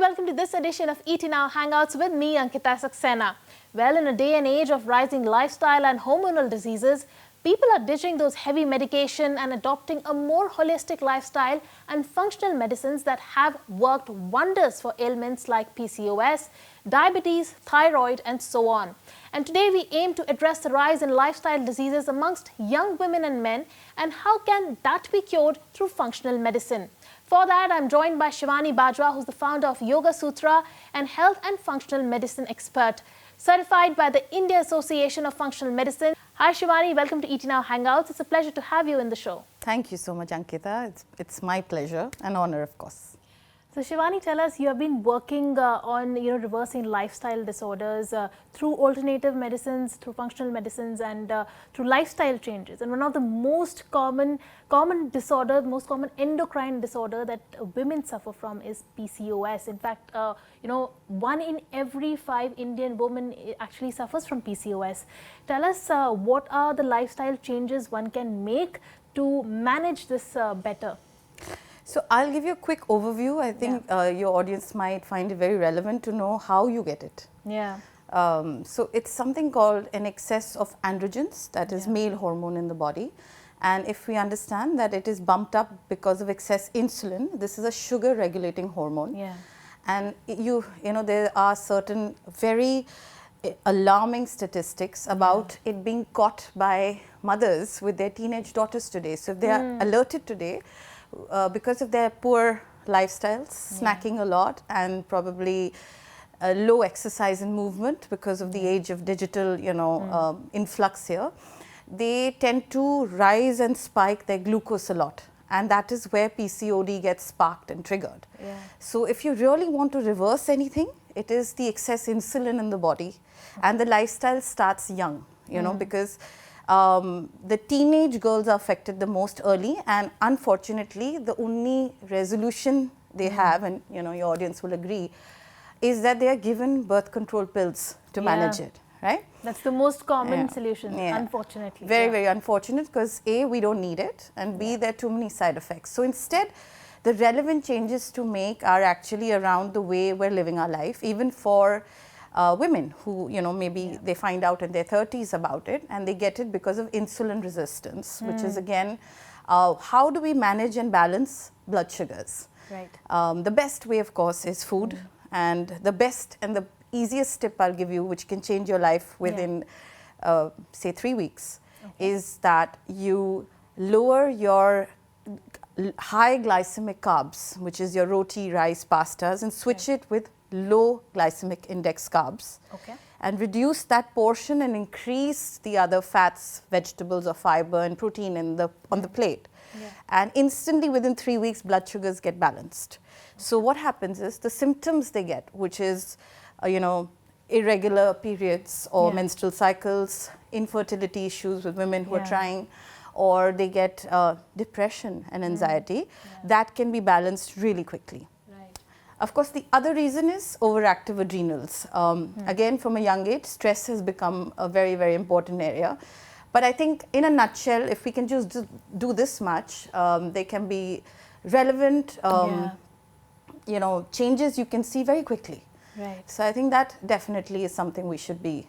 and welcome to this edition of ET Now Hangouts with me, Ankita Saxena. Well, in a day and age of rising lifestyle and hormonal diseases, people are ditching those heavy medication and adopting a more holistic lifestyle and functional medicines that have worked wonders for ailments like PCOS, diabetes, thyroid, and so on. And today we aim to address the rise in lifestyle diseases amongst young women and men, and how can that be cured through functional medicine. For that, I'm joined by Shivani Bajwa, who's the founder of YogaSutra and health and functional medicine expert, certified by the India Association of Functional Medicine. Hi Shivani, welcome to ET Now Hangouts. It's a pleasure to have you in the show. Thank you so much, Ankita. It's my pleasure and honor, of course. So Shivani, tell us, you have been working on reversing lifestyle disorders through alternative medicines, through functional medicines, and through lifestyle changes. And one of the most common disorder, most common endocrine disorder that women suffer from is PCOS. In fact, 1 in every 5 Indian women actually suffers from PCOS. Tell us, what are the lifestyle changes one can make to manage this better? So I'll give you a quick overview. I think your audience might find it very relevant to know how you get it. Yeah. So it's something called an excess of androgens, that is male hormone in the body. And if we understand that it is bumped up because of excess insulin, this is a sugar regulating hormone. Yeah. And there are certain very alarming statistics about it being caught by mothers with their teenage daughters today. So if they are alerted today, because of their poor lifestyles, snacking a lot, and probably low exercise and movement because of the age of digital, influx here, they tend to rise and spike their glucose a lot. And that is where PCOD gets sparked and triggered. Yeah. So if you really want to reverse anything, it is the excess insulin in the body. And the lifestyle starts young, because the teenage girls are affected the most early, and unfortunately the only resolution they have, and your audience will agree, is that they are given birth control pills to manage it, right? That's the most common solution, unfortunately. Very unfortunate, because A, we don't need it, and B, there are too many side effects. So instead, the relevant changes to make are actually around the way we're living our life, even for women who, maybe they find out in their 30s about it, and they get it because of insulin resistance, which is again, how do we manage and balance blood sugars? Right. The best way, of course, is food, and the best and the easiest tip I'll give you, which can change your life within, say, 3 weeks, is that you lower your high glycemic carbs, which is your roti, rice, pastas, and switch it with low glycemic index carbs, and reduce that portion and increase the other fats, vegetables or fiber and protein on the plate. And instantly within 3 weeks, blood sugars get balanced. So what happens is the symptoms they get, which is irregular periods or menstrual cycles, infertility issues with women who are trying, or they get depression and anxiety, that can be balanced really quickly. Of course, the other reason is overactive adrenals. Again, from a young age, stress has become a very, very important area. But I think in a nutshell, if we can just do this much, they can be relevant, changes you can see very quickly. Right. So I think that definitely is something we should be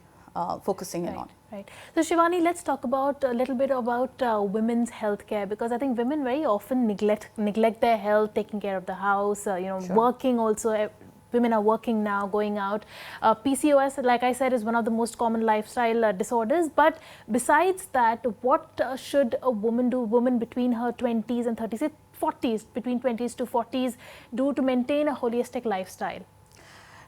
focusing in on. Right. So Shivani, let's talk about a little bit about women's health care, because I think women very often neglect their health, taking care of the house, working also. Women are working now, going out. PCOS, like I said, is one of the most common lifestyle disorders. But besides that, what should a woman do, woman between her 20s and 30s, 40s, between 20s to 40s, do to maintain a holistic lifestyle?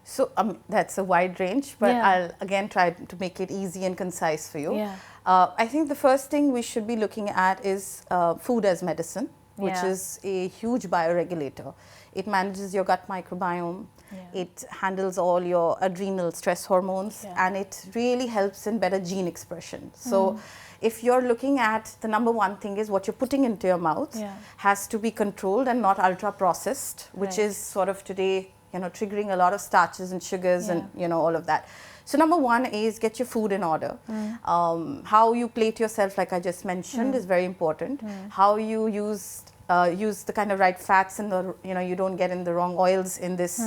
So that's a wide range, but I'll again try to make it easy and concise for you. I think the first thing we should be looking at is food as medicine, which is a huge bioregulator. It manages your gut microbiome, it handles all your adrenal stress hormones, and it really helps in better gene expression. So if you're looking at, the number one thing is what you're putting into your mouth has to be controlled and not ultra processed, which is sort of today triggering a lot of starches and sugars and all of that. So number one is get your food in order. How you plate yourself, like I just mentioned, is very important. How you use use the kind of right fats and the, you don't get in the wrong oils in this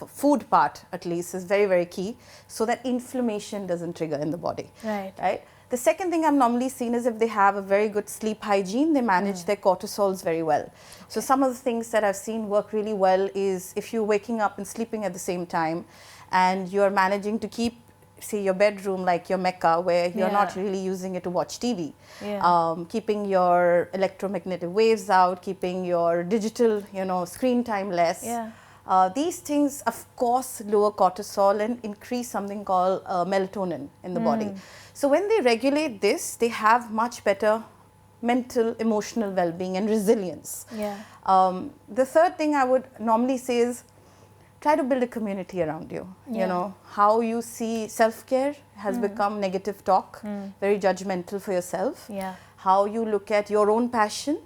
food part, at least, is very, very key, so that inflammation doesn't trigger in the body. Right. The second thing I've normally seen is if they have a very good sleep hygiene, they manage their cortisols very well. So some of the things that I've seen work really well is if you're waking up and sleeping at the same time, and you're managing to keep, say, your bedroom like your Mecca, where you're not really using it to watch TV. Keeping your electromagnetic waves out, keeping your digital, screen time less. These things, of course, lower cortisol and increase something called melatonin in the body. So when they regulate this, they have much better mental, emotional well-being and resilience. The third thing I would normally say is try to build a community around you. You know, how you see self-care has become negative talk, very judgmental for yourself. How you look at your own passion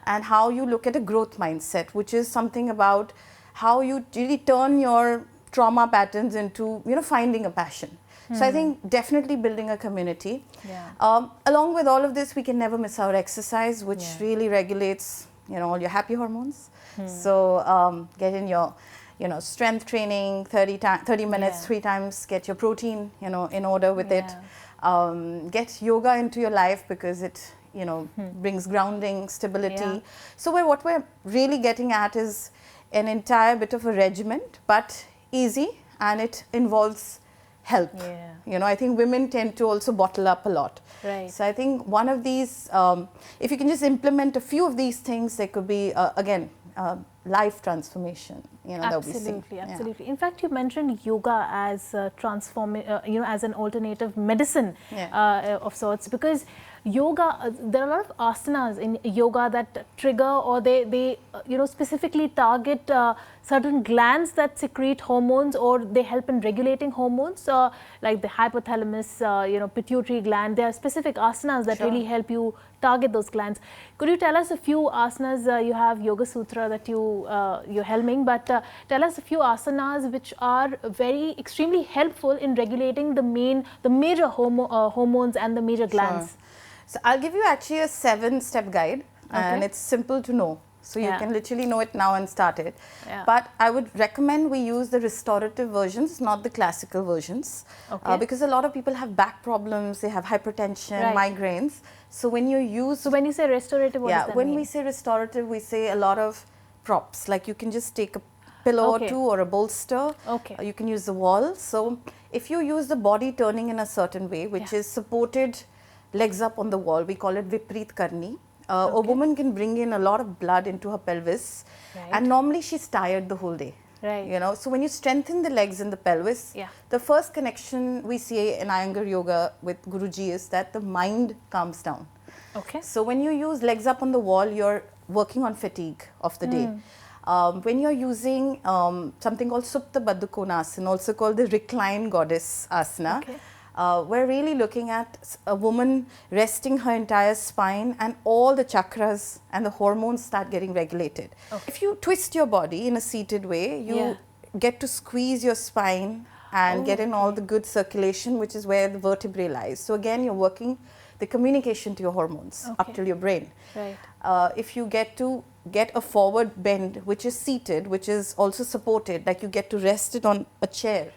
and how you look at a growth mindset, which is something about how you really turn your trauma patterns into, finding a passion. So I think definitely building a community. Along with all of this, we can never miss our exercise, which really regulates, all your happy hormones. So get in your, strength training, 30 minutes, 3 times, get your protein, in order with it. Get yoga into your life because it, brings grounding, stability. So what we're really getting at is an entire bit of a regimen, but easy, and it involves help. I think women tend to also bottle up a lot. So I think one of these, if you can just implement a few of these things, there could be, again, life transformation. Absolutely, absolutely. In fact, you mentioned yoga as as an alternative medicine of sorts, because yoga, there are a lot of asanas in yoga that trigger, or they specifically target certain glands that secrete hormones, or they help in regulating hormones, like the hypothalamus, pituitary gland. There are specific asanas that really help you target those glands. Could you tell us a few asanas? You have YogaSutra that you're helming, but tell us a few asanas which are extremely helpful in regulating the major hormones and the major glands. So I'll give you actually a 7-step guide, and it's simple to know. So you can literally know it now and start it. But I would recommend we use the restorative versions, not the classical versions, because a lot of people have back problems, they have hypertension, migraines. So when you use... So when you say restorative, what does that mean? When we say restorative, we say a lot of props, like you can just take a pillow or two or a bolster. You can use the wall. So if you use the body turning in a certain way, which is supported legs up on the wall, we call it Vipreet Karni. A woman can bring in a lot of blood into her pelvis, and normally she's tired the whole day. So when you strengthen the legs and the pelvis, the first connection we see in Iyengar yoga with Guruji is that the mind calms down. So when you use legs up on the wall, you're working on fatigue of the day. When you're using something called Supta Baddha Konasana, also called the reclined goddess asana, we're really looking at a woman resting her entire spine, and all the chakras and the hormones start getting regulated. If you twist your body in a seated way, you get to squeeze your spine and get in all the good circulation, which is where the vertebrae lies. So again, you're working the communication to your hormones up till your brain. If you get a forward bend, which is seated, which is also supported, like you get to rest it on a chair.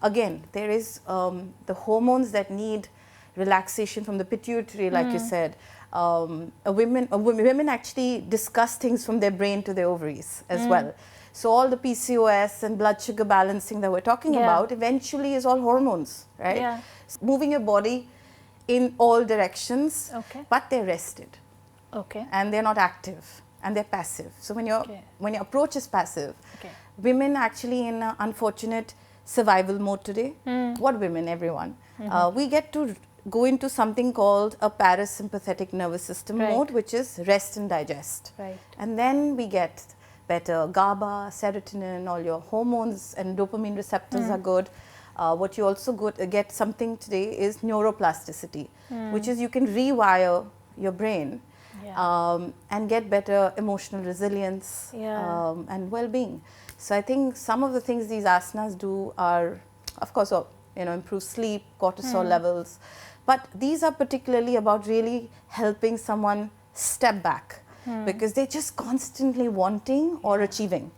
Again, there is the hormones that need relaxation from the pituitary, like you said. Women actually discuss things from their brain to their ovaries as well. So all the PCOS and blood sugar balancing that we're talking about eventually is all hormones, right? Moving your body in all directions, but they're rested. And they're not active, and they're passive. So when your approach is passive, women actually in unfortunate survival mode today. What women? Everyone. We get to go into something called a parasympathetic nervous system mode, which is rest and digest. And then we get better GABA, serotonin, all your hormones and dopamine receptors are good. What you also get something today is neuroplasticity, which is you can rewire your brain and get better emotional resilience and well-being. So I think some of the things these asanas do are, of course, improve sleep, cortisol levels, but these are particularly about really helping someone step back. because they're just constantly wanting or achieving.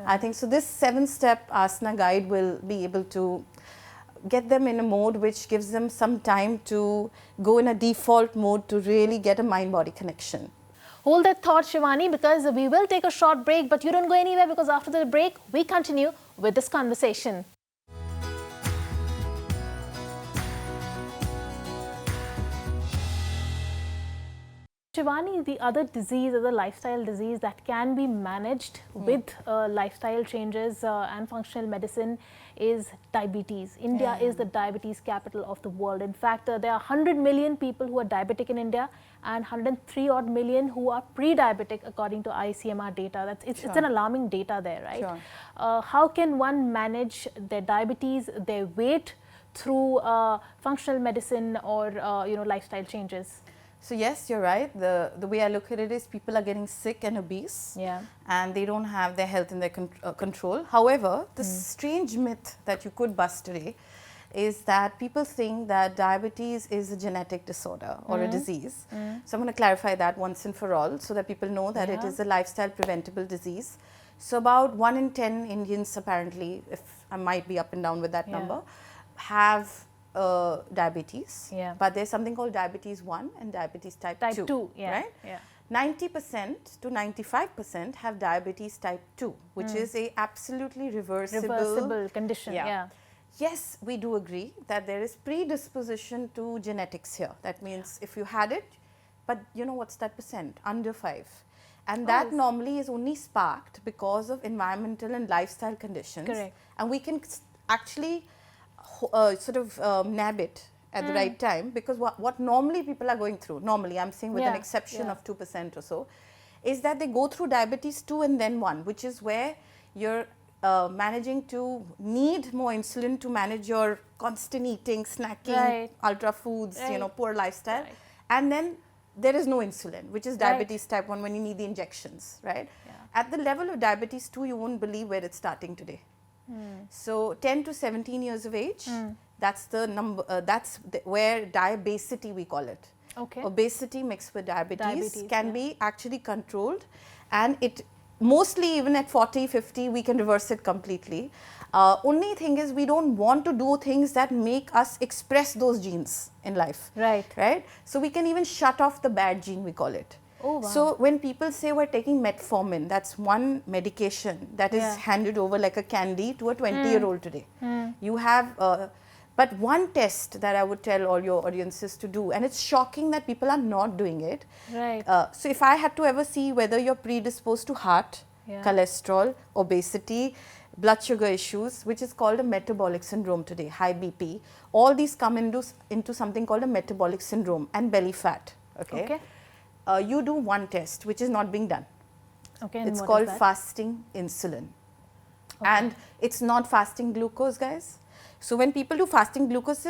I think so. This 7-step asana guide will be able to get them in a mode which gives them some time to go in a default mode to really get a mind-body connection. Hold that thought, Shivani, because we will take a short break, but you don't go anywhere, because after the break, we continue with this conversation. Shivani, the other disease, or the lifestyle disease that can be managed with lifestyle changes and functional medicine is diabetes. India is the diabetes capital of the world. In fact, there are 100 million people who are diabetic in India and 103 odd million who are pre-diabetic according to ICMR data. It's an alarming data there, right? How can one manage their diabetes, their weight through functional medicine or lifestyle changes? So yes, you're right. The way I look at it is people are getting sick and obese, and they don't have their health in their control. However, the strange myth that you could bust today is that people think that diabetes is a genetic disorder or a disease. So I'm going to clarify that once and for all, so that people know that it is a lifestyle preventable disease. So about 1 in 10 Indians, apparently, if I might be up and down with that number, have diabetes, but there's something called diabetes 1 and diabetes type 2, right? 90% to 95% have diabetes type 2, which is a absolutely reversible condition. Yes, we do agree that there is predisposition to genetics here. That means if you had it, but you know what's that percent? Under 5. And that normally is only sparked because of environmental and lifestyle conditions. Correct. And we can actually nab it at the right time, because what normally people are going through, normally I'm saying with an exception of 2% or so, is that they go through diabetes 2 and then 1, which is where you're managing to need more insulin to manage your constant eating, snacking, ultra foods, poor lifestyle. And then there is no insulin, which is diabetes type 1 when you need the injections, right? At the level of diabetes 2, you won't believe where it's starting today. So 10 to 17 years of age, that's the number, where diabesity we call it. Obesity mixed with diabetes can be actually controlled, and it mostly even at 40, 50, we can reverse it completely. Only thing is we don't want to do things that make us express those genes in life. Right? So we can even shut off the bad gene, we call it. So when people say we're taking metformin, that's one medication that is handed over like a candy to a 20-year-old today. You have, but one test that I would tell all your audiences to do, and it's shocking that people are not doing it. So if I had to ever see whether you're predisposed to heart, cholesterol, obesity, blood sugar issues, which is called a metabolic syndrome today, high BP, all these come into something called a metabolic syndrome, and belly fat. You do one test which is not being done. It's called fasting insulin. And it's not fasting glucose, guys. So when people do fasting glucose,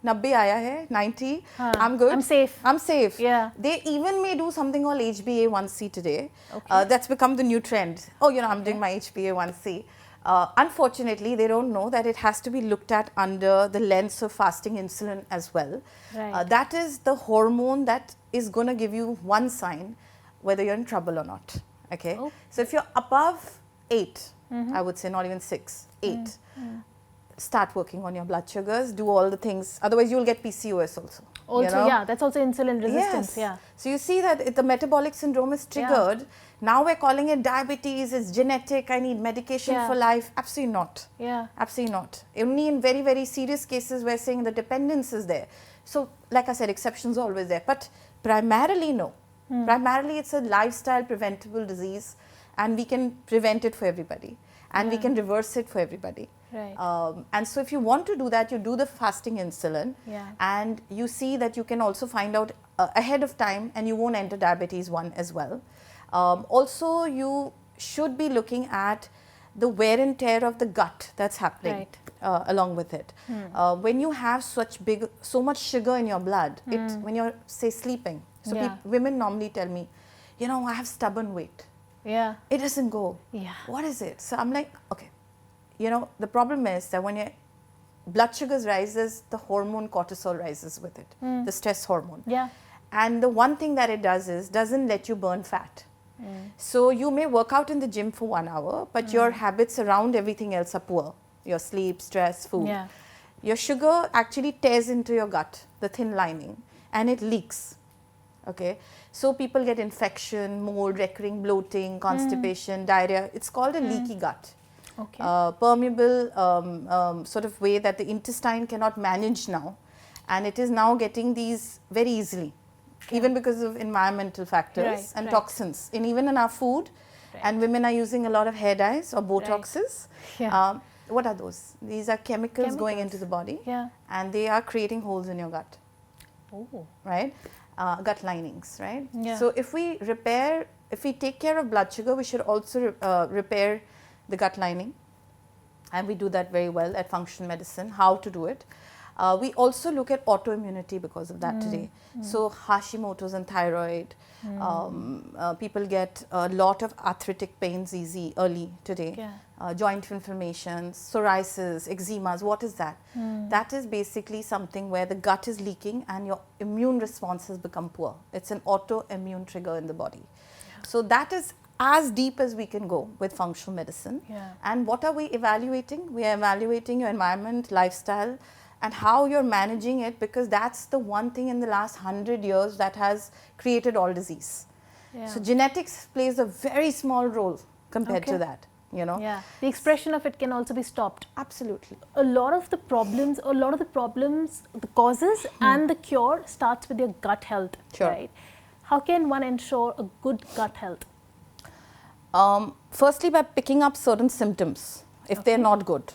90 aaya hai, 90, I'm good. I'm safe. They even may do something called HbA1c today. That's become the new trend. I'm doing my HbA1c. Unfortunately, they don't know that it has to be looked at under the lens of fasting insulin as well. That is the hormone that is going to give you one sign whether you're in trouble or not. So if you're above 8, I would say not even 6, 8, start working on your blood sugars, do all the things, otherwise you'll get PCOS also. That's also insulin resistance. So you see that if the metabolic syndrome is triggered, now we're calling it diabetes, it's genetic, I need medication for life. Absolutely not. Absolutely not. Only in very, very serious cases we're saying the dependence is there. So like I said, exceptions are always there, but primarily no. Primarily it's a lifestyle preventable disease, and we can prevent it for everybody, and we can reverse it for everybody. And so if you want to do that, you do the fasting insulin, and you see that you can also find out ahead of time, and you won't enter diabetes 1 as well. Also, you should be looking at the wear and tear of the gut that's happening along with it. When you have so much sugar in your blood, when you're, say, sleeping, so women normally tell me, I have stubborn weight. It doesn't go. What is it? So I'm like, okay. The problem is that when your blood sugars rises, the hormone cortisol rises with it, the stress hormone. And the one thing that it does is doesn't let you burn fat. So you may work out in the gym for 1 hour, but your habits around everything else are poor. Your sleep, stress, food. Yeah. Your sugar actually tears into your gut, the thin lining, and it leaks. Okay, so people get infection, mold, recurring bloating, constipation, diarrhea. It's called a leaky gut. Okay. Permeable sort of way that the intestine cannot manage now, and it is now getting these very easily, even because of environmental factors and toxins, and even in our food. And women are using a lot of hair dyes or Botoxes. Yeah. What are those? These are chemicals going into the body, and they are creating holes in your gut. Oh. Right? Gut linings, right? Yeah. So if we take care of blood sugar, we should also repair the gut lining, and we do that very well at functional medicine. How to do it? We also look at autoimmunity because of that today. So Hashimoto's and thyroid, people get a lot of arthritic pains early today. Joint inflammations, psoriasis, eczemas. What is that? That is basically something where the gut is leaking and your immune response has become poor. It's an autoimmune trigger in the body. So that is as deep as we can go with functional medicine. And what are we evaluating? We are evaluating your environment, lifestyle, and how you're managing it, because that's the one thing in the last 100 years that has created all disease. So genetics plays a very small role compared to that, you know. Yeah, the expression of it can also be stopped. Absolutely. A lot of the problems, the causes and the cure starts with your gut health, right? How can one ensure a good gut health? Firstly, by picking up certain symptoms, if they're not good.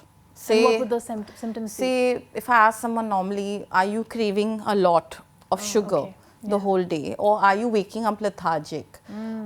And what would those symptoms be? Say, if I ask someone normally, are you craving a lot of sugar the whole day? Or are you waking up lethargic?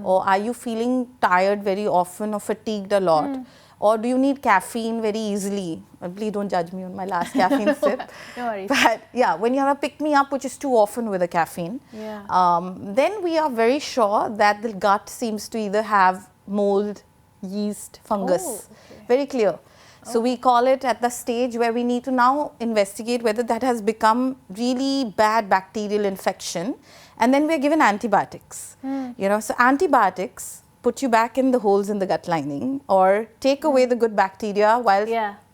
Or are you feeling tired very often or fatigued a lot? Or do you need caffeine very easily? Please don't judge me on my last caffeine sip. No worries. But yeah, when you have a pick-me-up, which is too often with the caffeine, then we are very sure that the gut seems to either have mold, yeast, fungus. Very clear. So we call it at the stage where we need to now investigate whether that has become really bad bacterial infection, and then we are given antibiotics. You know, so antibiotics put you back in the holes in the gut lining or take away the good bacteria while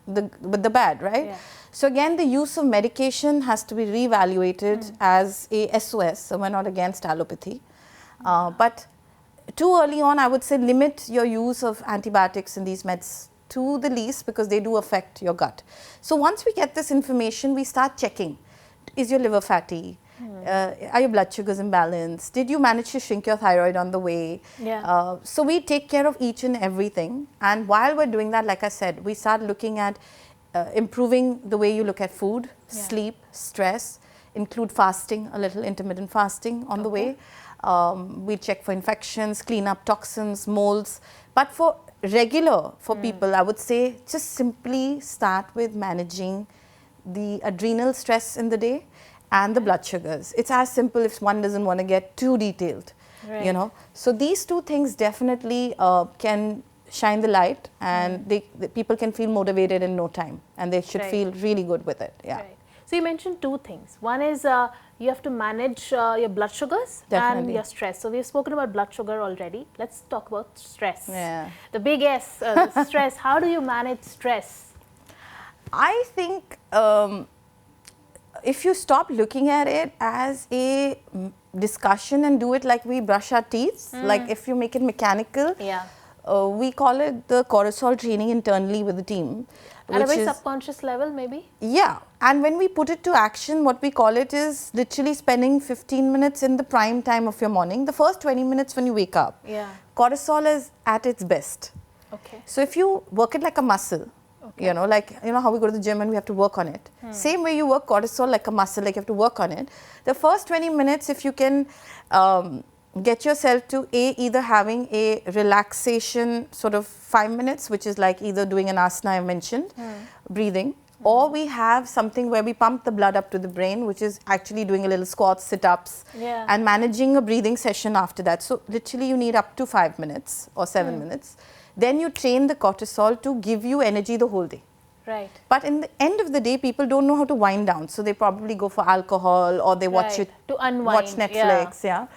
with the bad, right? So again, the use of medication has to be reevaluated as a SOS. So we're not against allopathy, but too early on, I would say limit your use of antibiotics in these meds to the least, because they do affect your gut. So once we get this information, we start checking. Is your liver fatty? Are your blood sugars imbalanced? Did you manage to shrink your thyroid on the way? So we take care of each and everything. And while we're doing that, like I said, we start looking at improving the way you look at food, sleep, stress, include fasting, a little intermittent fasting on the way. We check for infections, clean up toxins, molds. But for people, I would say just simply start with managing the adrenal stress in the day and the blood sugars. It's as simple if one doesn't want to get too detailed, you know. So these two things definitely can shine the light, and the people can feel motivated in no time, and they should feel really good with it. So you mentioned two things. One is you have to manage your blood sugars and your stress. So we've spoken about blood sugar already. Let's talk about stress. The big S, stress. How do you manage stress? I think if you stop looking at it as a discussion and do it like we brush our teeth, like if you make it mechanical, we call it the cortisol training internally with the team. At a very subconscious level, maybe? Yeah. And when we put it to action, what we call it is literally spending 15 minutes in the prime time of your morning. The first 20 minutes when you wake up, cortisol is at its best. So if you work it like a muscle, you know, like, you know how we go to the gym and we have to work on it. Same way you work cortisol like a muscle, like you have to work on it. The first 20 minutes, if you can get yourself to either having a relaxation sort of 5 minutes, which is like either doing an asana I mentioned, breathing, or we have something where we pump the blood up to the brain, which is actually doing a little squats, sit-ups, and managing a breathing session after that. So literally you need up to 5 minutes or 7 minutes. Then you train the cortisol to give you energy the whole day. But in the end of the day, people don't know how to wind down. So they probably go for alcohol, or they watch it, to unwind, watch Netflix.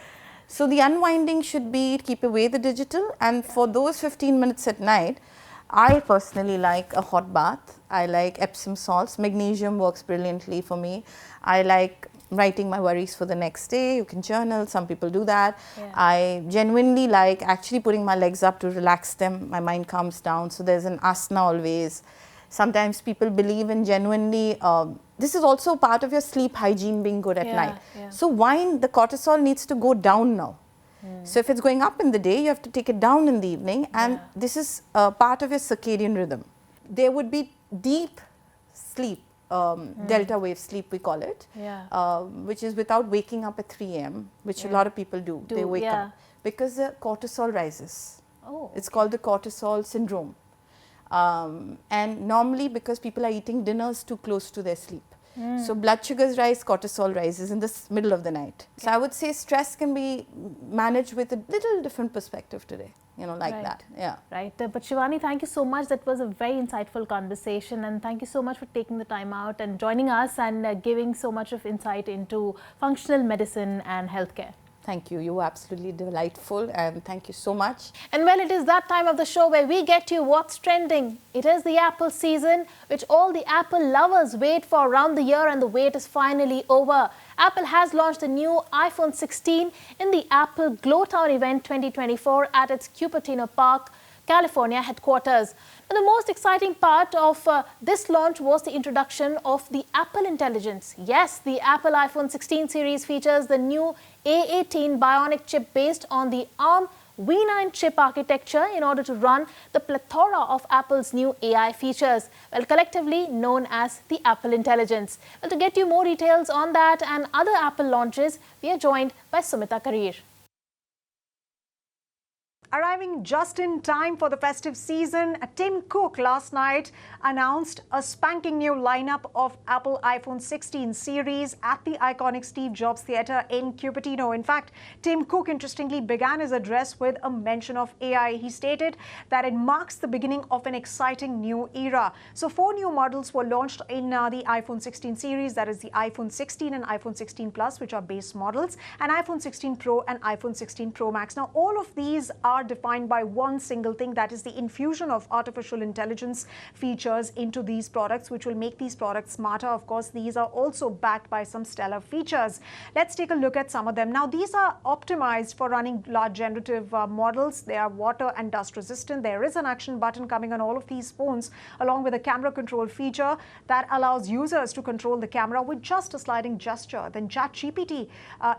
So the unwinding should be keep away the digital, and for those 15 minutes at night, I personally like a hot bath. I like Epsom salts. Magnesium works brilliantly for me. I like writing my worries for the next day. You can journal. Some people do that. Yeah. I genuinely like actually putting my legs up to relax them. My mind calms down. So there's an asana always. Sometimes people believe in genuinely, this is also part of your sleep hygiene being good at night. Yeah. So the cortisol needs to go down now. So if it's going up in the day, you have to take it down in the evening, and this is part of your circadian rhythm. There would be deep sleep, delta wave sleep we call it, which is without waking up at 3 a.m., which a lot of people do. They wake up because the cortisol rises. It's called the cortisol syndrome. And normally because people are eating dinners too close to their sleep. So blood sugars rise, cortisol rises in the middle of the night. So I would say stress can be managed with a little different perspective today, like that. Yeah. Right. But Shivani, thank you so much. That was a very insightful conversation, and thank you so much for taking the time out and joining us and giving so much of insight into functional medicine and healthcare. Thank you. You were absolutely delightful, and thank you so much. And well, it is that time of the show where we get you what's trending. It is the Apple season, which all the Apple lovers wait for around the year, and the wait is finally over. Apple has launched the new iPhone 16 in the Apple Glowtime Event 2024 at its Cupertino Park, California headquarters. Now, the most exciting part of this launch was the introduction of the Apple Intelligence. Yes, the Apple iPhone 16 series features the new A18 Bionic chip based on the ARM V9 chip architecture in order to run the plethora of Apple's new AI features, well, collectively known as the Apple Intelligence. Well, to get you more details on that and other Apple launches, we are joined by Sumita Karir. Arriving just in time for the festive season, Tim Cook last night announced a spanking new lineup of Apple iPhone 16 series at the iconic Steve Jobs Theatre in Cupertino. In fact, Tim Cook interestingly began his address with a mention of AI. He stated that it marks the beginning of an exciting new era. So 4 new models were launched in the iPhone 16 series. That is the iPhone 16 and iPhone 16 Plus, which are base models, and iPhone 16 Pro and iPhone 16 Pro Max. Now, all of these are defined by one single thing, that is the infusion of artificial intelligence features into these products, which will make these products smarter. Of course, these are also backed by some stellar features. Let's take a look at some of them. Now, these are optimized for running large generative models. They are water and dust resistant. There is an action button coming on all of these phones, along with a camera control feature that allows users to control the camera with just a sliding gesture. Then ChatGPT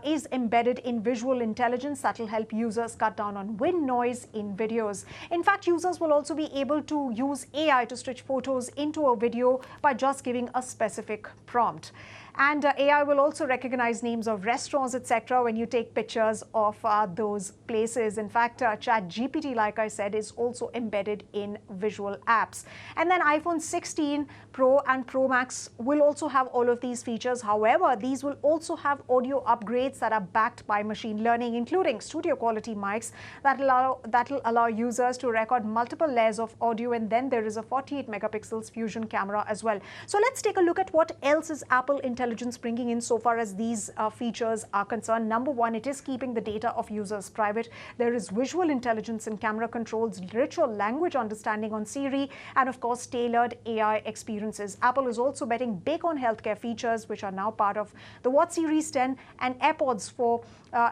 is embedded in visual intelligence that will help users cut down on wind noise in videos. In fact, users will also be able to use AI to stitch photos into a video by just giving a specific prompt. And AI will also recognize names of restaurants, etc., when you take pictures of those places. In fact, ChatGPT, like I said, is also embedded in visual apps. And then iPhone 16 Pro and Pro Max will also have all of these features. However, these will also have audio upgrades that are backed by machine learning, including studio quality mics that will allow users to record multiple layers of audio. And then there is a 48 megapixels fusion camera as well. So let's take a look at what else is Apple Intelligence bringing in so far as these features are concerned. Number one, it is keeping the data of users private. There is visual intelligence in camera controls, richer language understanding on Siri, and of course tailored AI experiences. Apple is also betting big on healthcare features, which are now part of the Watch Series 10 and AirPods for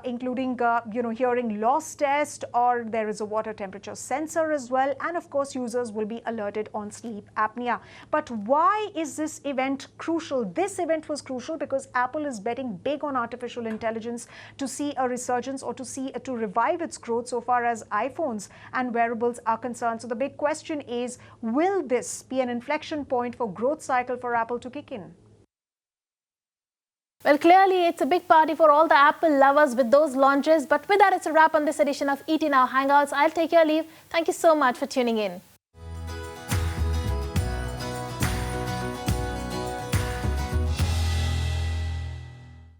including hearing loss test, or there is a water temperature sensor as well, and of course users will be alerted on sleep apnea. But why is this event crucial? This event was crucial because Apple is betting big on artificial intelligence to see a resurgence or to revive its growth so far as iPhones and wearables are concerned. So the big question is, will this be an inflection point for growth cycle for Apple to kick in? Well, clearly, it's a big party for all the Apple lovers with those launches. But with that, it's a wrap on this edition of ET Now Hangouts. I'll take your leave. Thank you so much for tuning in.